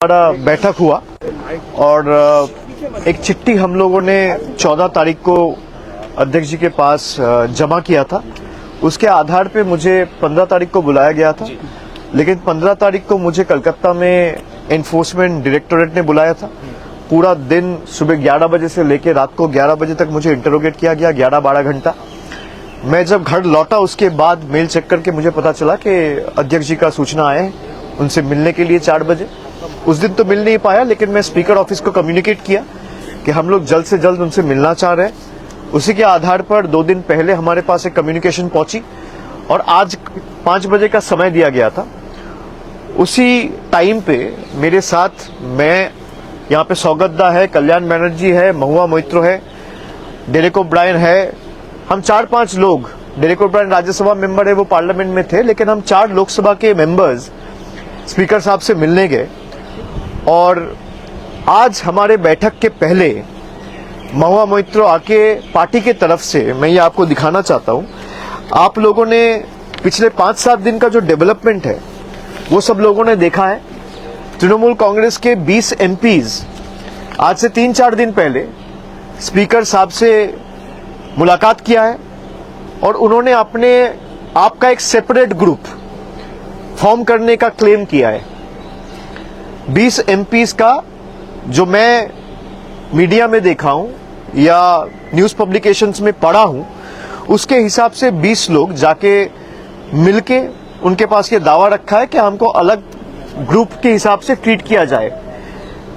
हमारा बैठक हुआ और एक चिट्ठी हम लोगों ने 14 तारीख को अध्यक्ष जी के पास जमा किया था। उसके आधार पे मुझे 15 तारीख को बुलाया गया था, लेकिन 15 तारीख को मुझे कलकत्ता में एनफोर्समेंट डायरेक्टोरेट ने बुलाया था। पूरा दिन सुबह 11 बजे से लेकर रात को 11 बजे तक मुझे इंटरोगेट किया गया, 11-12 घंटा। मैं जब घर लौटा उसके बाद मेल चेक करके मुझे पता चला कि अध्यक्ष जी का सूचना आए उनसे मिलने के लिए 4 बजे। उस दिन तो मिल नहीं पाया, लेकिन मैं स्पीकर ऑफिस को कम्युनिकेट किया कि हम लोग जल्द से जल्द उनसे मिलना चाह रहे हैं। उसी के आधार पर 2 दिन पहले हमारे पास एक कम्युनिकेशन पहुंची और आज 5 बजे का समय दिया गया था। उसी टाइम पे मेरे साथ मैं यहाँ पे सौगतदा है, कल्याण बनर्जी है, महुआ मोइत्रो है, डेरेक ओब्रायन है। हम 4-5 लोग, डेरेक ओब्रायन राज्यसभा मेंबर है, वो पार्लियामेंट में थे, लेकिन हम 4 लोकसभा के मेंबर्स स्पीकर साहब से मिलने गए। और आज हमारे बैठक के पहले महुआ मोइत्रो आके पार्टी के तरफ से, मैं ये आपको दिखाना चाहता हूँ, आप लोगों ने पिछले 5-7 दिन का जो डेवलपमेंट है वो सब लोगों ने देखा है। तृणमूल कांग्रेस के 20 एमपीज आज से 3-4 दिन पहले स्पीकर साहब से मुलाकात किया है और उन्होंने अपने आपका एक सेपरेट ग्रुप फॉर्म करने का क्लेम किया है। 20 एमपीज का जो मैं मीडिया में देखा हूं या न्यूज पब्लिकेशंस में पढ़ा हूं, उसके हिसाब से 20 लोग जाके मिलके उनके पास ये दावा रखा है कि हमको अलग ग्रुप के हिसाब से ट्रीट किया जाए।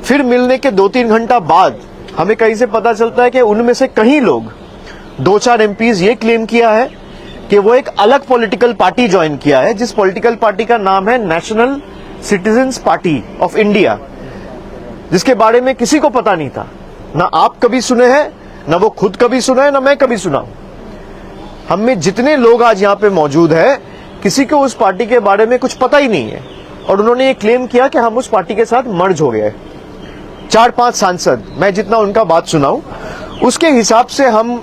फिर मिलने के 2-3 घंटा बाद हमें कहीं से पता चलता है कि उनमें से कहीं लोग 2-4 एमपीज ये क्लेम किया है कि वो एक अलग पॉलिटिकल पार्टी ज्वाइन किया है, जिस पॉलिटिकल पार्टी का नाम है national citizens party of India, जिसके बारे में किसी को पता नहीं था। ना आप कभी सुने हैं, ना वो खुद कभी सुना है, ना मैं कभी सुना हूं। हम में जितने लोग आज यहाँ पे मौजूद है, किसी को उस पार्टी के बारे में कुछ पता ही नहीं है। और उन्होंने ये क्लेम किया कि हम उस पार्टी के साथ मर्ज हो गए। 4-5 सांसद, मैं जितना उनका बात सुना हूं, उसके हिसाब से हम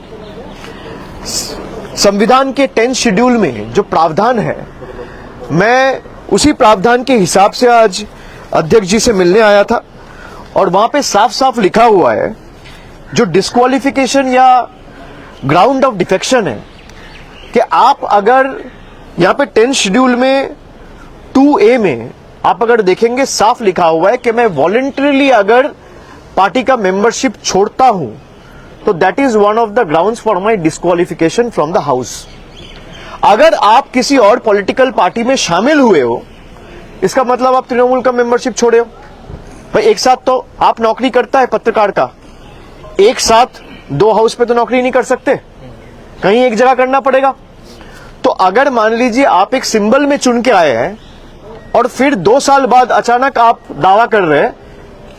संविधान के 10th शेड्यूल में जो प्रावधान है, मैं उसी प्रावधान के हिसाब से आज अध्यक्ष जी से मिलने आया था। और वहां पे साफ साफ लिखा हुआ है, जो डिस्क्वालिफिकेशन या ग्राउंड ऑफ डिफेक्शन है, कि आप अगर यहां पे 10th शेड्यूल में 2A में आप अगर देखेंगे, साफ लिखा हुआ है कि मैं वॉलंटरीली अगर पार्टी का मेंबरशिप छोड़ता हूं तो that is one of the grounds for my disqualification from the house. अगर आप किसी और पॉलिटिकल पार्टी में शामिल हुए हो, इसका मतलब आप तृणमूल का मेंबरशिप छोड़े हो। भाई एक साथ तो आप नौकरी करता है पत्रकार का, एक साथ 2 हाउस पे तो नौकरी नहीं कर सकते, कहीं एक जगह करना पड़ेगा। तो अगर मान लीजिए आप एक सिंबल में चुन के आए हैं और फिर 2 साल बाद अचानक आप दावा कर रहे हैं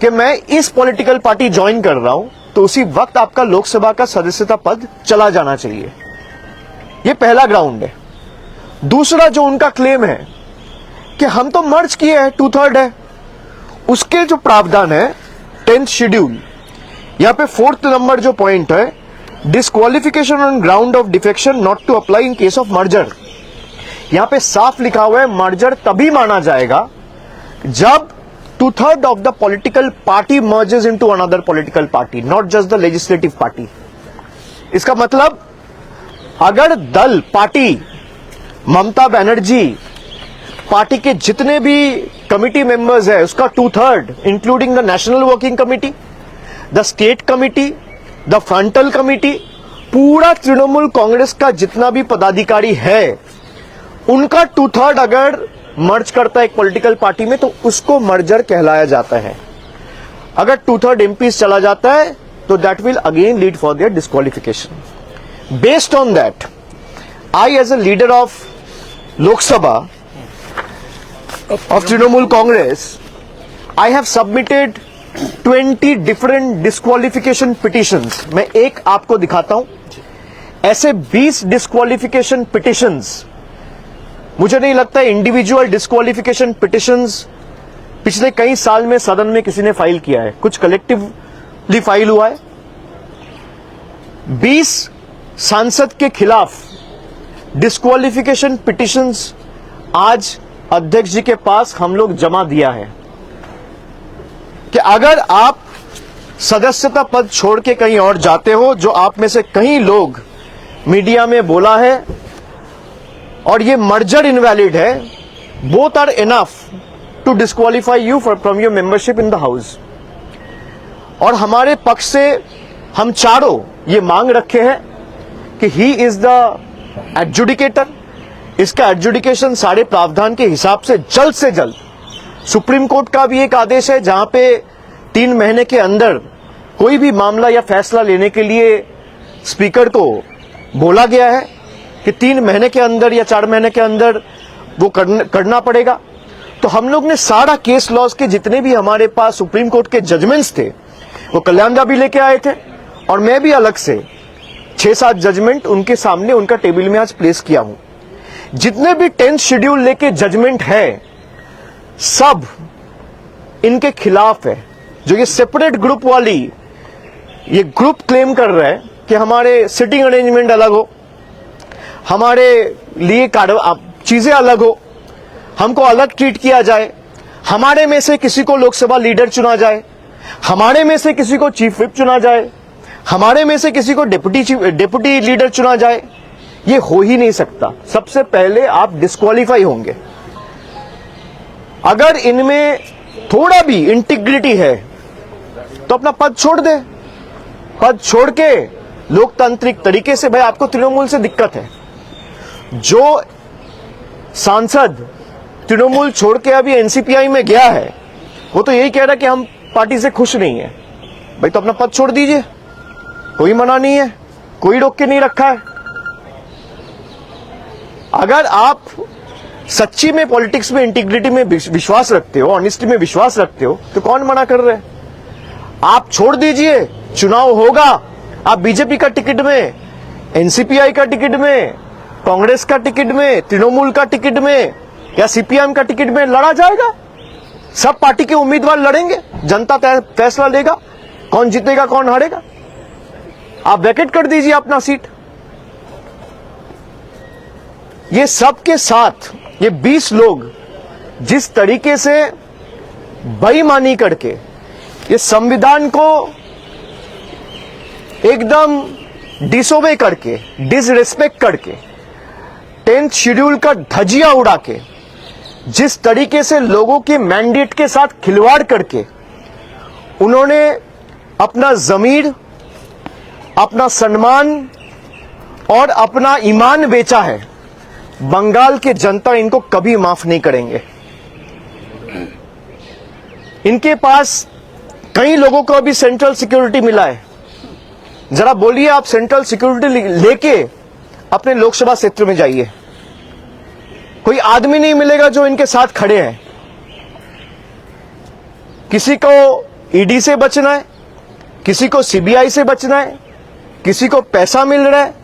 कि मैं इस पॉलिटिकल पार्टी ज्वाइन कर रहा हूं, तो उसी वक्त आपका लोकसभा का सदस्यता पद चला जाना चाहिए। ये पहला ग्राउंड है। दूसरा जो उनका क्लेम है कि हम तो मर्ज किए हैं, 2/3 है, उसके जो प्रावधान है 10th शेड्यूल, यहां पे 4th नंबर जो पॉइंट है, disqualification on ground of defection not to apply in case of merger. यहां पे साफ लिखा हुआ है मर्जर तभी माना जाएगा जब 2/3 of the political party merges into another political party, not just the legislative party. इसका मतलब अगर दल, पार्टी, ममता बनर्जी पार्टी के जितने भी कमिटी मेंबर्स है उसका 2/3, including the national working committee, the state committee, the frontal committee, पूरा तृणमूल कांग्रेस का जितना भी पदाधिकारी है, उनका 2/3 अगर मर्ज करता है एक पॉलिटिकल पार्टी में, तो उसको मर्जर कहलाया जाता है। अगर 2/3 एमपीज चला जाता है तो that will again lead for their disqualification. Based on that, I as a leader of Lok Sabha of Trinamool Congress, I have submitted 20 different disqualification petitions. मैं एक आपको दिखाता हूं। ऐसे 20 डिस्क्वालिफिकेशन पिटिशंस, मुझे नहीं लगता इंडिविजुअल डिस्क्वालिफिकेशन पिटिशंस पिछले कई साल में सदन में किसी ने फाइल किया है। कुछ कलेक्टिवली फाइल हुआ है। 20 सांसद के खिलाफ डिस्क्वालिफिकेशन पिटिशंस आज अध्यक्ष जी के पास हम लोग जमा दिया है। कि अगर आप सदस्यता पद छोड़ के कहीं और जाते हो, जो आप में से कई लोग मीडिया में बोला है, और ये मर्जर इनवैलिड है, both are enough to disqualify you from your membership in the house. और हमारे पक्ष से हम चारों ये मांग रखे हैं कि ही इज द एडजुडिकेटर, इसका एडजुडिकेशन सारे प्रावधान के हिसाब से जल्द सुप्रीम कोर्ट का भी एक आदेश है जहां पे 3 महीने के अंदर कोई भी मामला या फैसला लेने के लिए स्पीकर को बोला गया है कि 3 महीने के अंदर या 4 महीने के अंदर वो करना पड़ेगा। तो हम लोग ने सारा केस लॉज के जितने भी हमारे पास सुप्रीम कोर्ट के जजमेंट्स थे वो कल्याणदा भी लेके आए थे, और मैं भी अलग से 6-7 जजमेंट उनके सामने उनका टेबल में आज प्लेस किया हूं। जितने भी 10th शेड्यूल लेके जजमेंट है सब इनके खिलाफ है। जो ये सेपरेट ग्रुप वाली ये ग्रुप क्लेम कर रहा है कि हमारे सिटिंग अरेंजमेंट अलग हो, हमारे लिए चीजें अलग हो, हमको अलग ट्रीट किया जाए, हमारे में से किसी को लोकसभा लीडर चुना जाए, हमारे में से किसी को चीफ व्हिप चुना जाए, हमारे में से किसी को डिप्टी लीडर चुना जाए, ये हो ही नहीं सकता। सबसे पहले आप डिस्क्वालीफाई होंगे। अगर इनमें थोड़ा भी इंटीग्रिटी है तो अपना पद छोड़ दे, पद छोड़ के लोकतांत्रिक तरीके से, भाई आपको तृणमूल से दिक्कत है, जो सांसद तृणमूल छोड़ के अभी एनसीपीआई में गया है वो तो यही कह रहा है कि हम पार्टी से खुश नहीं है, भाई तो अपना पद छोड़ दीजिए, कोई मना नहीं है, कोई रोक के नहीं रखा है। अगर आप सच्ची में पॉलिटिक्स में इंटीग्रिटी में विश्वास रखते हो, ऑनेस्टी में विश्वास रखते हो, तो कौन मना कर रहे हैं? आप छोड़ दीजिए, चुनाव होगा, आप बीजेपी का टिकट में, एनसीपीआई का टिकट में, कांग्रेस का टिकट में, तृणमूल का टिकट में या सीपीएम का टिकट में लड़ा जाएगा। सब पार्टी के उम्मीदवार लड़ेंगे, जनता फैसला लेगा कौन जीतेगा कौन हारेगा। आप वैकेट कर दीजिए अपना सीट। ये सबके साथ ये 20 लोग जिस तरीके से बेईमानी करके ये संविधान को एकदम डिसोबे करके, डिसरिस्पेक्ट करके, 10th शेड्यूल का धजिया उड़ा के, जिस तरीके से लोगों के मैंडेट के साथ खिलवाड़ करके उन्होंने अपना जमीर, अपना सम्मान और अपना ईमान बेचा है, बंगाल के जनता इनको कभी माफ नहीं करेंगे। इनके पास कई लोगों को अभी सेंट्रल सिक्योरिटी मिला है। जरा बोलिए, आप सेंट्रल सिक्योरिटी लेके अपने लोकसभा क्षेत्र में जाइए, कोई आदमी नहीं मिलेगा जो इनके साथ खड़े हैं। किसी को ईडी से बचना है, किसी को सीबीआई से बचना है, किसी को पैसा मिल रहा है,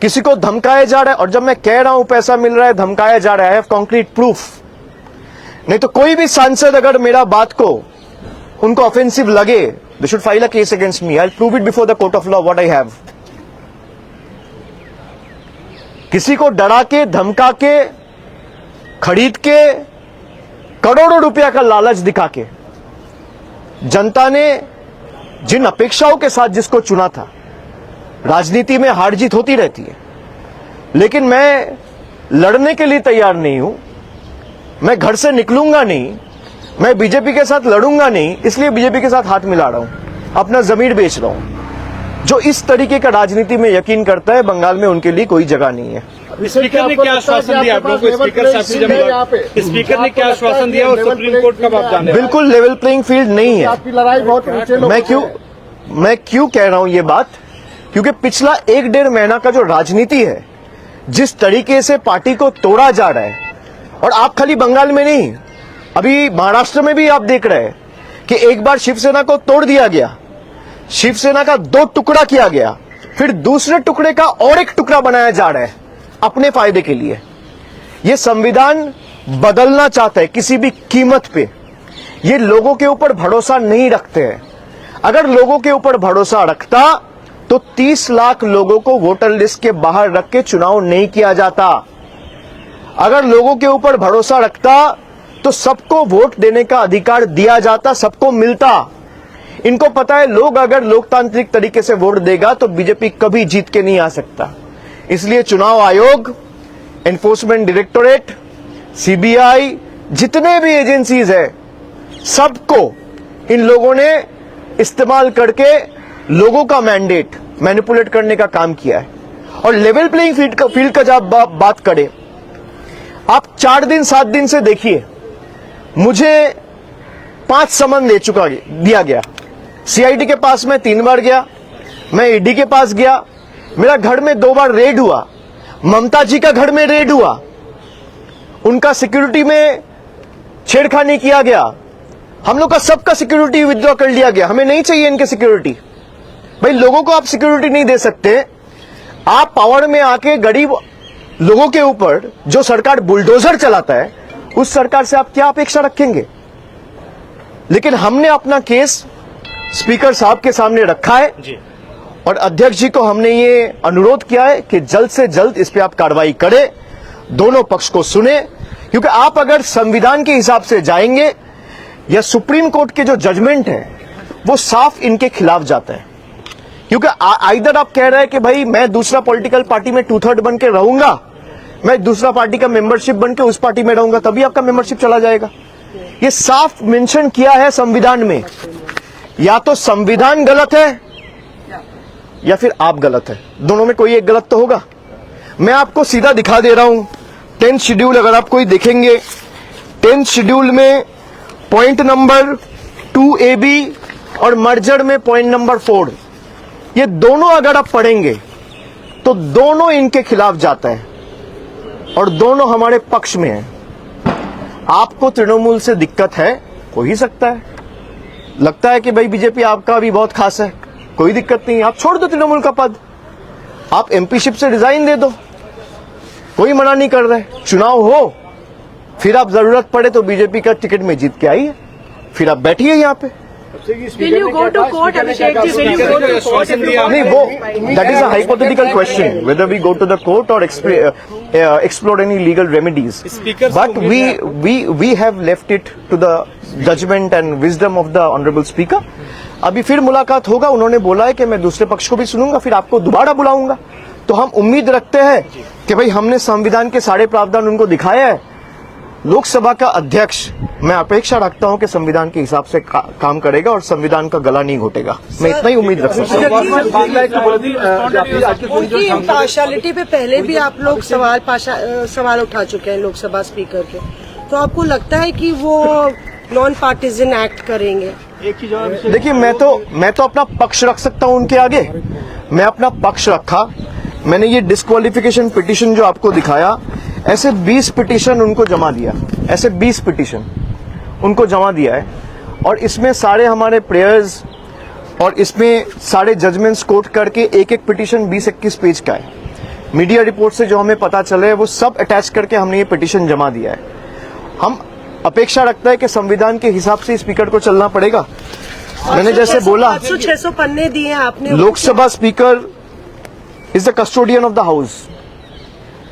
किसी को धमकाया जा रहा है। और जब मैं कह रहा हूं पैसा मिल रहा है, धमकाया जा रहा है, आई हैव कॉन्क्रीट प्रूफ। नहीं तो कोई भी सांसद अगर मेरा बात को उनको ऑफेंसिव लगे, they should file a case against me, I will prove it before the court of law what I have. किसी को डरा के, धमका के, खरीद के, करोड़ों रुपया का लालच दिखा के जनता ने जिन अपेक्षाओं के साथ जिसको चुना था, राजनीति में हार जीत होती रहती है, लेकिन मैं लड़ने के लिए तैयार नहीं हूं। मैं घर से निकलूंगा नहीं, मैं बीजेपी के साथ लड़ूंगा नहीं, इसलिए बीजेपी के साथ हाथ मिला रहा हूं, अपना जमीर बेच रहा हूं। जो इस तरीके का राजनीति में यकीन करता है, बंगाल में उनके लिए कोई जगह नहीं है। स्पीकर ने क्या आश्वासन दिया आप लोगों को? स्पीकर ने क्या आश्वासन दिया और सुप्रीम कोर्ट कब आप जाने? बिल्कुल लेवल प्लेइंग फील्ड नहीं है। आपकी लड़ाई बहुत मैं क्यों कह रहा हूं ये बात? क्योंकि पिछला 1-1.5 महीना का जो राजनीति है, जिस तरीके से पार्टी को तोड़ा जा रहा है, और आप खाली बंगाल में नहीं, अभी महाराष्ट्र में भी आप देख रहे हैं कि एक बार शिवसेना को तोड़ दिया गया, शिवसेना का 2 टुकड़ा किया गया, फिर दूसरे टुकड़े का और एक टुकड़ा बनाया जा रहा है अपने फायदे के लिए। यह संविधान बदलना चाहता है किसी भी कीमत पे। ये लोगों के ऊपर भरोसा नहीं रखते हैं। अगर लोगों के ऊपर भरोसा रखता तो 30 लाख लोगों को वोटर लिस्ट के बाहर रख के चुनाव नहीं किया जाता। अगर लोगों के ऊपर भरोसा रखता तो सबको वोट देने का अधिकार दिया जाता, सबको मिलता। इनको पता है लोग अगर लोकतांत्रिक तरीके से वोट देगा तो बीजेपी कभी जीत के नहीं आ सकता। इसलिए चुनाव आयोग, एनफोर्समेंट डायरेक्टोरेट, सीबीआई, जितने भी एजेंसीज है, सबको इन लोगों ने इस्तेमाल करके लोगों का मैंडेट मैनिपुलेट करने का काम किया है। और लेवल प्लेइंग फील्ड का जब बात करें, आप 4 दिन 7 दिन से देखिए, मुझे 5 समन दिया गया। सीआईडी के पास मैं 3 बार गया, मैं ईडी के पास गया, मेरा घर में 2 बार रेड हुआ, ममता जी का घर में रेड हुआ, उनका सिक्योरिटी में छेड़खानी किया गया, हम लोग का सबका सिक्योरिटी विथड्रॉ कर लिया गया। हमें नहीं चाहिए इनके सिक्योरिटी। भाई लोगों को आप सिक्योरिटी नहीं दे सकते, आप पावर में आके गरीब लोगों के ऊपर जो सरकार बुलडोजर चलाता है, उस सरकार से आप क्या अपेक्षा रखेंगे? लेकिन हमने अपना केस स्पीकर साहब के सामने रखा है जी। और अध्यक्ष जी को हमने ये अनुरोध किया है कि जल्द से जल्द इस पे आप कार्रवाई करें, दोनों पक्ष को सुने, क्योंकि आप अगर संविधान के हिसाब से जाएंगे या सुप्रीम कोर्ट के जो जजमेंट है वो साफ इनके खिलाफ जाता है। क्योंकि आइदर आप कह रहे हैं कि भाई मैं दूसरा पॉलिटिकल पार्टी में 2/3 बन के रहूंगा, मैं दूसरा पार्टी का मेंबरशिप बन के उस पार्टी में रहूंगा, तभी आपका मेंबरशिप चला जाएगा। ये साफ मेंशन किया है संविधान में। या तो संविधान गलत है या फिर आप गलत है, दोनों में कोई एक गलत तो होगा। मैं आपको सीधा दिखा दे रहा हूं 10th शेड्यूल, अगर आप कोई देखेंगे 10th शेड्यूल में पॉइंट नंबर 2AB और मर्जर में पॉइंट नंबर 4, ये दोनों अगर आप पढ़ेंगे तो दोनों इनके खिलाफ जाता है और दोनों हमारे पक्ष में है। आपको तृणमूल से दिक्कत है, हो ही सकता है, लगता है कि भाई बीजेपी आपका भी बहुत खास है, कोई दिक्कत नहीं, आप छोड़ दो तृणमूल का पद, आप एमपीशिप से रिजाइन दे दो, कोई मना नहीं कर रहे। चुनाव हो, फिर आप जरूरत पड़े तो बीजेपी का टिकट में जीत के आइए, फिर आप बैठिए यहाँ पे। Will you go to court, Abhishek ji? Will you go to court? नहीं, वो that is a hypothetical question whether we go to the court or explore any legal remedies. But we have left it to the judgment and wisdom of the honorable speaker. अभी फिर मुलाकात होगा, उन्होंने बोला है कि मैं दूसरे पक्ष को भी सुनूंगा, फिर आपको दोबारा बुलाऊंगा। तो हम उम्मीद रखते हैं कि भाई हमने संविधान के सारे प्रावधान उनको दिखाए हैं। लोकसभा का अध्यक्ष, मैं अपेक्षा रखता हूं कि संविधान के हिसाब से काम करेगा और संविधान का गला नहीं घोटेगा। मैं इतना ही उम्मीद रखता हूं। उनकी इम्पार्शियलिटी पे पहले भी आप लोग सवाल उठा चुके हैं लोकसभा स्पीकर के, तो आपको लगता है कि वो नॉन पार्टीजन एक्ट करेंगे? देखिए, मैं तो अपना पक्ष रख सकता हूं उनके आगे। मैं अपना पक्ष रखा, मैंने ये डिस्क्वालिफिकेशन पिटीशन जो आपको दिखाया, ऐसे 20 पिटीशन उनको जमा दिया, ऐसे 20 पिटीशन उनको जमा दिया है। और इसमें सारे हमारे प्रेयर्स और इसमें सारे जजमेंट्स कोट करके एक एक पिटीशन 20-21 पेज का है। मीडिया रिपोर्ट से जो हमें पता चले वो सब अटैच करके हमने ये पिटीशन जमा दिया है। हम अपेक्षा रखता है कि संविधान के हिसाब से स्पीकर को चलना पड़ेगा। मैंने जैसे बोला, 500-600 पन्ने दिए आपने। Lok Sabha speaker is the custodian of the house,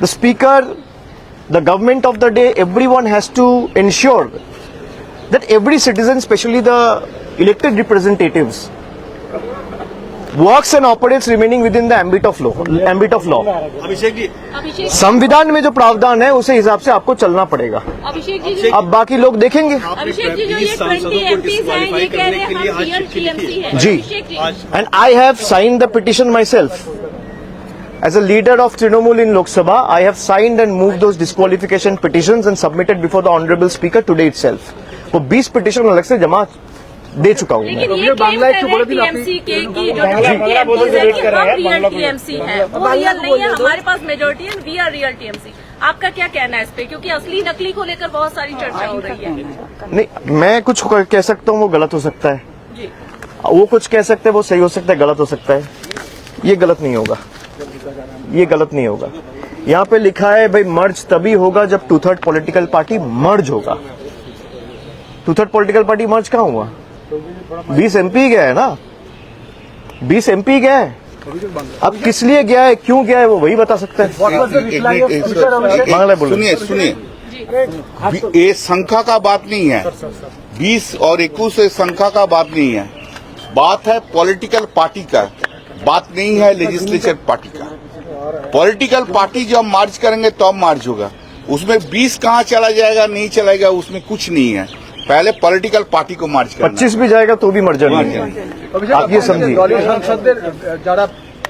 the speaker, the government of the day, everyone has to ensure that every citizen, especially the elected representatives, works and operates remaining within the ambit of law. Abhishek ji, संविधान में जो प्रावधान है उसे हिसाब से आपको चलना पड़ेगा। अभिषेक जी, अब बाकी लोग देखेंगे। अभिषेक जी, जो ये 20 MPs हैं, ये कह रहे हैं हम रियल टीएमसी हैं। जी, and I have signed the petition myself. As a leader of Trinamool in Lok Sabha, I have signed and moved those disqualification petitions and submitted before the Honorable Speaker today itself. वो 20 petition अलग से जमा दे चुका हूँ। लेकिन ये claim कर रहे हैं टीएमसी के कि जो MPs हैं कि हम रियल टीएमसी हैं, वो रियल नहीं है, हमारे पास मेजोरिटी है, वी आर रियल टीएमसी। आपका क्या कहना है इस पे? क्योंकि असली नकली को लेकर बहुत सारी चर्चा हो रही है। नहीं, मैं कुछ कह सकता हूँ वो गलत हो सकता है जी, वो कुछ कह सकते हैं वो सही हो सकता है, गलत हो सकता है। ये गलत नहीं होगा, ये गलत नहीं होगा। यहाँ पे लिखा है भाई मर्ज तभी होगा जब 2/3 पॉलिटिकल पार्टी मर्ज होगा। 2/3 पॉलिटिकल पार्टी मर्ज कहाँ हुआ? 20 MP गया है ना, 20 MP गया है। अब किस लिए गया है, क्यों गया है, वो वही बता सकते हैं। सुनिए ये संख्या का बात नहीं है, 20 और 21 ये संख्या का बात नहीं है, बात है पॉलिटिकल पार्टी का, बात नहीं है लेजिस्लेचर पार्टी का। पॉलिटिकल पार्टी जब मार्च करेंगे तब मार्च होगा, उसमें 20 कहाँ चला जाएगा नहीं चलाएगा उसमें कुछ नहीं है, पहले पॉलिटिकल पार्टी को मार्च करना। 25 भी जाएगा तो भी मर्जर नहीं है, आप ये समझिए। দলীয় সাংসদদের যারা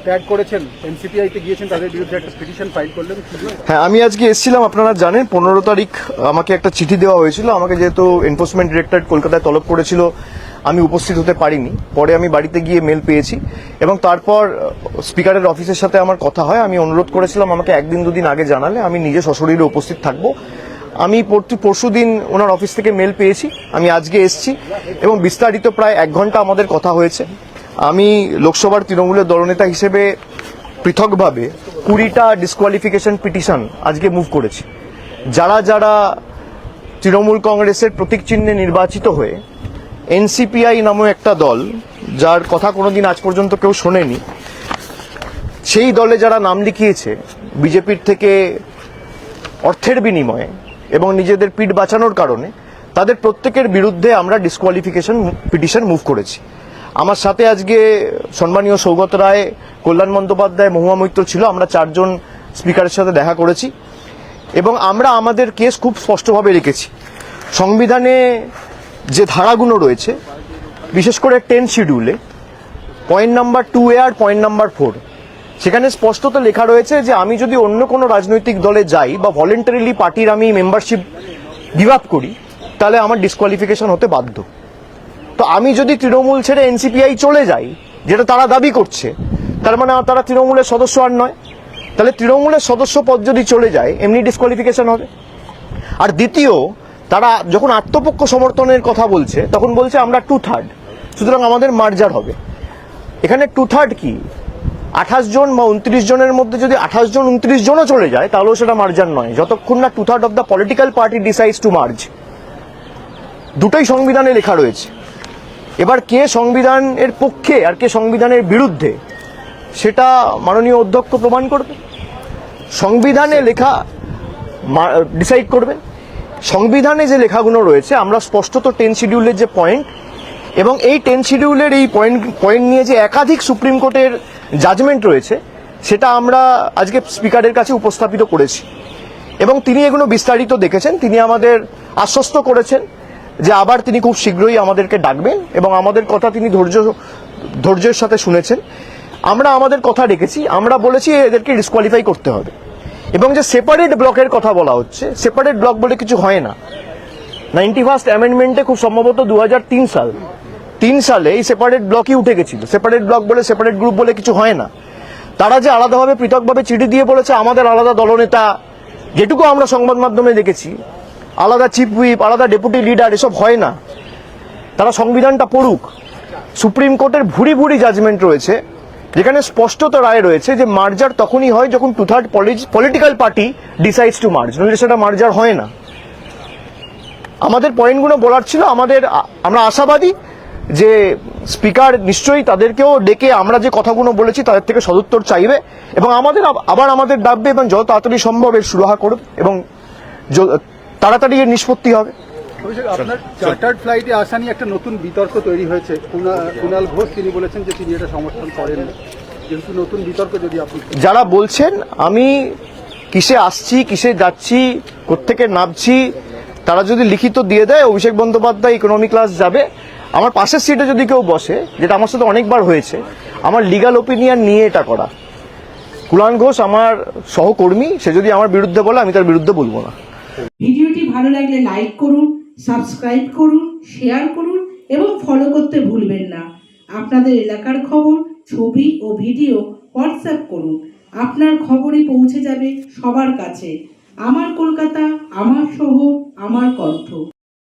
ট্যাগ করেছেন এনসিপিআইতে গিয়েছেন তাদের বিরুদ্ধে একটা পিটিশন ফাইল করলেন। হ্যাঁ, আমি আজকে এসেছিলাম, আপনারা জানেন 15 তারিখ আমাকে একটা চিঠি দেওয়া হয়েছিল। আমাকে যেহেতু এনফোর্সমেন্ট ডিরেক্টরেট কলকাতায় তলব করেছিল, আমি উপস্থিত হতে পারিনি। পরে আমি বাড়িতে গিয়ে মেল পেয়েছি এবং তারপর স্পিকারের অফিসের সাথে আমার কথা হয়। আমি অনুরোধ করেছিলাম আমাকে একদিন দুদিন আগে জানালে আমি নিজে সশরীরে উপস্থিত থাকবো। আমি পরশু দিন ওনার অফিস থেকে মেল পেয়েছি, আমি আজকে এসেছি এবং বিস্তারিত প্রায় 1 ঘন্টা আমাদের কথা হয়েছে। আমি লোকসভার তৃণমূলের দলনেতা হিসেবে পৃথকভাবে 20টা ডিসকোয়ালিফিকেশন পিটিশন আজকে মুভ করেছি। যারা যারা তৃণমূল কংগ্রেসের প্রতীক চিহ্নে নির্বাচিত হয়ে এনসিপিআই নামে একটা দল, যার কথা কোনোদিন আজ পর্যন্ত কেউ শোনেনি, সেই দলে যারা নাম লিখিয়েছে বিজেপির থেকে অর্থের বিনিময়ে এবং নিজেদের পিঠ বাঁচানোর কারণে, তাদের প্রত্যেকের বিরুদ্ধে আমরা ডিসকোয়ালিফিকেশন পিটিশন মুভ করেছি। আমার সাথে আজকে সম্মানীয় সৌগত রায়, কল্যাণ বন্দ্যোপাধ্যায়, মহুয়া মৈত্র ছিল। আমরা 4 জন স্পিকারের সাথে দেখা করেছি এবং আমরা আমাদের কেস খুব স্পষ্টভাবে রেখেছি। সংবিধানে যে ধারাগুলো রয়েছে, বিশেষ করে 10 শিডিউলে পয়েন্ট নাম্বার 2A আর পয়েন্ট নাম্বার 4, সেখানে স্পষ্টত লেখা রয়েছে যে আমি যদি অন্য কোনো রাজনৈতিক দলে যাই বা ভলেন্টারিলি পার্টির আমি মেম্বারশিপ গিভ আপ করি, তাহলে আমার ডিসকোয়ালিফিকেশন হতে বাধ্য। তো আমি যদি তৃণমূল ছেড়ে এনসিপিআই চলে যাই, যেটা তারা দাবি করছে, তার মানে তারা তৃণমূলের সদস্য আর নয়। তাহলে তৃণমূলের সদস্য পদ যদি চলে যায় এমনি ডিসকোয়ালিফিকেশন হবে। আর দ্বিতীয়, তারা যখন আত্মপক্ষ সমর্থনের কথা বলছে তখন বলছে আমরা 2/3, সুতরাং আমাদের মার্জার হবে। এখানে 2/3 কি? 28 জন বা 29 জনের মধ্যে যদি 28 জন 29 জনও চলে যায় তাহলেও সেটা মার্জার নয়, যতক্ষণ না 2/3 of the political party decides two merge. দুটোই সংবিধানে লেখা রয়েছে। এবার কে সংবিধানের পক্ষে আর কে সংবিধানের বিরুদ্ধে, সেটা মাননীয় অধ্যক্ষ প্রমাণ করবে। সংবিধানে লেখা ডিসাইড করবেন। সংবিধানে যে লেখাগুলো রয়েছে, আমরা স্পষ্টত 10 শিডিউলের যে পয়েন্ট এবং এই 10 শিডিউলের এই পয়েন্ট নিয়ে যে একাধিক সুপ্রিম কোর্টের জাজমেন্ট রয়েছে, সেটা আমরা আজকে স্পিকারের কাছে উপস্থাপিত করেছি এবং তিনি এগুলো বিস্তারিত দেখেছেন। তিনি আমাদের আশ্বস্ত করেছেন যে আবার তিনি খুব শীঘ্রই আমাদেরকে ডাকবেন এবং আমাদের কথা তিনি ধৈর্যের সাথে শুনেছেন। আমরা আমাদের কথা রেখেছি, আমরা বলেছি এদেরকে ডিসকোয়ালিফাই করতে হবে। এবং যে সেপারেট ব্লকের কথা বলা হচ্ছে, সেপারেট ব্লক বলে কিছু হয় না। 91st অ্যামেন্ডমেন্টে খুব সম্ভবত 2003 সালে এই সেপারেট ব্লকই উঠে গেছিল। সেপারেট ব্লক বলে, সেপারেট গ্রুপ বলে কিছু হয় না। তারা যে আলাদাভাবে পৃথকভাবে চিঠি দিয়ে বলেছে আমাদের আলাদা দলনেতা, যেটুকু আমরা সংবাদ মাধ্যমে দেখেছি, আলাদা চিফ হুইপ, আলাদা ডেপুটি লিডার, এসব হয় না। তারা সংবিধানটা পড়ুক। সুপ্রিম কোর্টের ভুরি ভুরি জাজমেন্ট রয়েছে যেখানে স্পষ্টত রায় রয়েছে যে মার্জার তখনই হয় যখন 2/3 political party decides two merge, নইলে সেটা মার্জার হয় না। আমাদের পয়েন্টগুলো বলার ছিল। আমরা আশাবাদী যে স্পিকার নিশ্চয়ই তাদেরকেও ডেকে আমরা যে কথাগুলো বলেছি তাদের থেকে সদুত্তর চাইবে এবং আমাদের ডাকবে এবং যত তাড়াতাড়ি সম্ভব এর সুরাহা করবে এবং তাড়াতাড়ি এর নিষ্পত্তি হবে। আপনার চার্টার্ড ফ্লাইটে আসা নিয়ে একটা নতুন বিতর্ক তৈরি হয়েছে। কুণাল ঘোষ তিনি বলেছেন যে তিনি এটা সমর্থন করেন, কিন্তু নতুন বিতর্ক যদি আপনি যারা বলছেন আমি কিসে আসছি, কিসে যাচ্ছি, কোত্থেকে নামছি, তারা যদি লিখিত দিয়ে দেয় অভিষেক বন্দ্যোপাধ্যায় ইকোনমি ক্লাস যাবে, আমার পাশের সিটে যদি কেউ বসে, যেটা আমার সাথে অনেকবার হয়েছে, আমার লিগ্যাল ওপিনিয়ন নিয়ে এটা করা। কুণাল ঘোষ আমার সহকর্মী, সে যদি আমার বিরুদ্ধে বলে আমি তার বিরুদ্ধে বলবো না। ভিডিওটি ভালো লাগলে লাইক করুন, সাবস্ক্রাইব করুন, শেয়ার করুন এবং ফলো করতে ভুলবেন না। আপনাদের এলাকার খবর, ছবি ও ভিডিও হোয়াটসঅ্যাপ করুন। আপনার খবরই পৌঁছে যাবে সবার কাছে। আমার কলকাতা, আমার শহর, আমার কণ্ঠ।